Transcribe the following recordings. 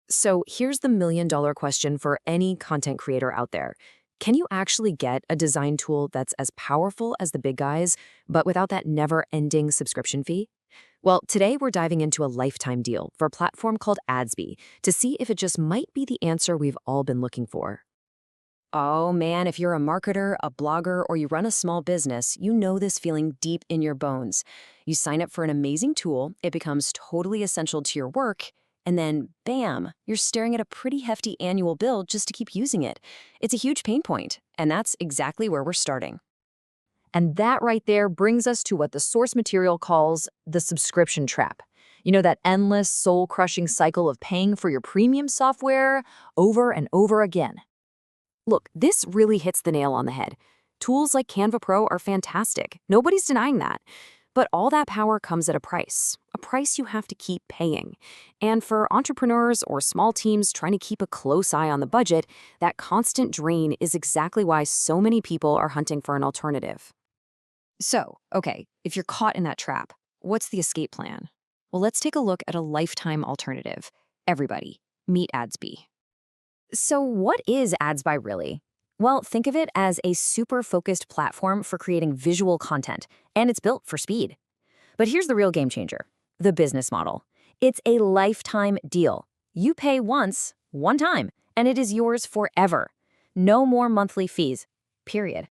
So here's the million-dollar question for any content creator out there. Can you actually get a design tool that's as powerful as the big guys, but without that never-ending subscription fee? Well, today we're diving into a lifetime deal for a platform called Adsby to see if it just might be the answer we've all been looking for. Oh man, if you're a marketer, a blogger, or you run a small business, you know this feeling deep in your bones. You sign up for an amazing tool, it becomes totally essential to your work, and then bam, you're staring at a pretty hefty annual bill just to keep using it. It's a huge pain point, and that's exactly where we're starting. And that right there brings us to what the source material calls the subscription trap. You know, that endless, soul-crushing cycle of paying for your premium software over and over again. Look, this really hits the nail on the head. Tools like Canva Pro are fantastic. Nobody's denying that. But all that power comes at a price you have to keep paying. And for entrepreneurs or small teams trying to keep a close eye on the budget, that constant drain is exactly why so many people are hunting for an alternative. So, okay, if you're caught in that trap, what's the escape plan? Well, let's take a look at a lifetime alternative. Everybody, meet Adsby. So what is Adsby really? Well, think of it as a super focused platform for creating visual content, and it's built for speed. But here's the real game changer, the business model. It's a lifetime deal. You pay once, one time, and it is yours forever. No more monthly fees, period.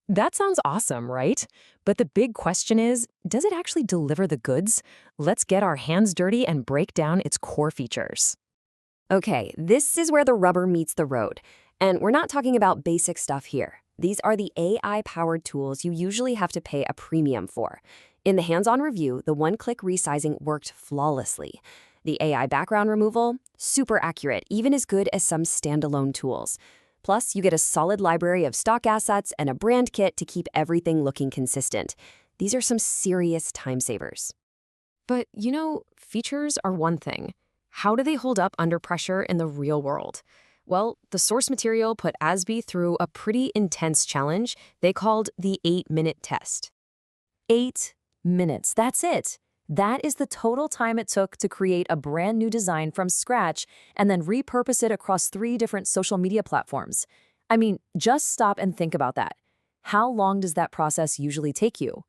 That sounds awesome, right? But the big question is, does it actually deliver the goods? Let's get our hands dirty and break down its core features. Okay, this is where the rubber meets the road. And we're not talking about basic stuff here. These are the AI-powered tools you usually have to pay a premium for. In the hands-on review, the one-click resizing worked flawlessly. The AI background removal, super accurate, even as good as some standalone tools. Plus, you get a solid library of stock assets and a brand kit to keep everything looking consistent. These are some serious time savers. But, you know, features are one thing. How do they hold up under pressure in the real world? Well, the source material put Adsby through a pretty intense challenge they called the 8-minute test. 8 minutes, that's it. That is the total time it took to create a brand new design from scratch and then repurpose it across 3 different social media platforms. I mean, just stop and think about that. How long does that process usually take you?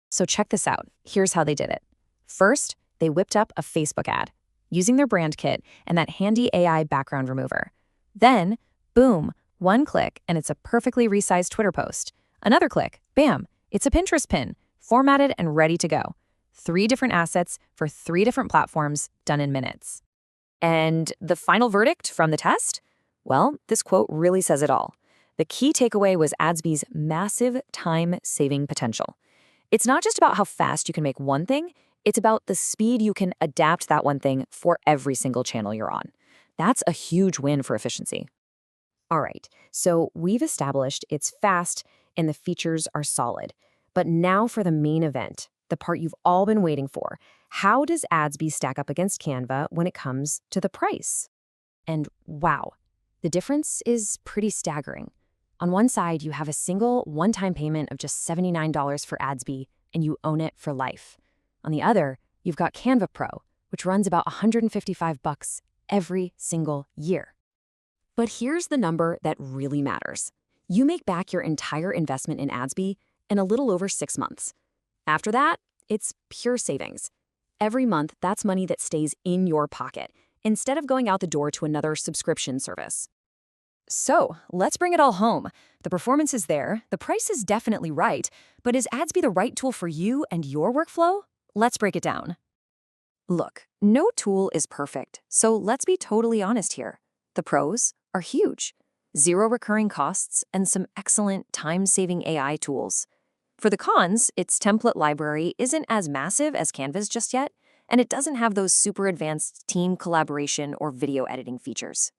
So check this out. Here's how they did it. First, they whipped up a Facebook ad using their brand kit and that handy AI background remover. Then, boom, one click and it's a perfectly resized Twitter post. Another click, bam, it's a Pinterest pin, formatted and ready to go. 3 different assets for 3 different platforms done in minutes. And the final verdict from the test? Well, this quote really says it all. The key takeaway was Adsby's massive time-saving potential. It's not just about how fast you can make one thing, it's about the speed you can adapt that one thing for every single channel you're on. That's a huge win for efficiency. All right, so we've established it's fast and the features are solid. But now for the main event, the part you've all been waiting for. How does Adsby stack up against Canva when it comes to the price? And wow, the difference is pretty staggering. On one side, you have a single one-time payment of just $79 for Adsby, and you own it for life. On the other, you've got Canva Pro, which runs about $155 every single year. But here's the number that really matters. You make back your entire investment in Adsby in a little over 6 months. After that, it's pure savings. Every month, that's money that stays in your pocket, instead of going out the door to another subscription service. So, let's bring it all home. The performance is there, the price is definitely right, but is Adsby the right tool for you and your workflow? Let's break it down. Look, no tool is perfect, so let's be totally honest here. The pros are huge. 0 recurring costs and some excellent time-saving AI tools. For the cons, its template library isn't as massive as Canva's just yet, and it doesn't have those super advanced team collaboration or video editing features.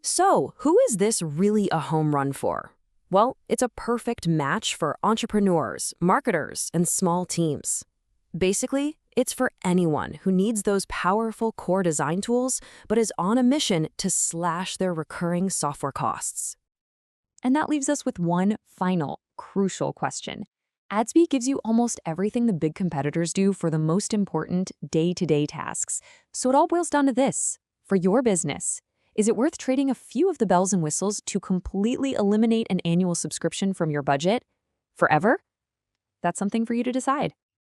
So, who is this really a home run for? Well, it's a perfect match for entrepreneurs, marketers, and small teams. Basically, it's for anyone who needs those powerful core design tools, but is on a mission to slash their recurring software costs. And that leaves us with one final, crucial question. Adsby gives you almost everything the big competitors do for the most important day-to-day tasks. So it all boils down to this: For your business, is it worth trading a few of the bells and whistles to completely eliminate an annual subscription from your budget? Forever? That's something for you to decide.